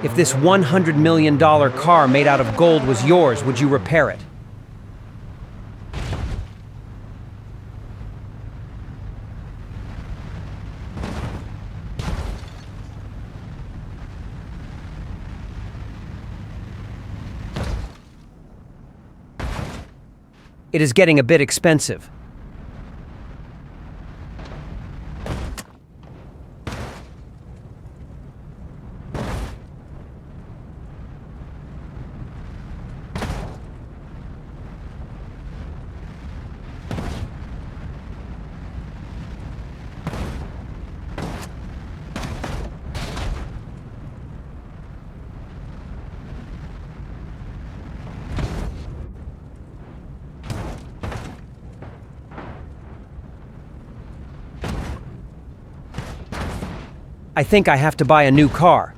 If this $100 million car made out of gold was yours, would you repair it? It is getting a bit expensive. I think I have to buy a new car.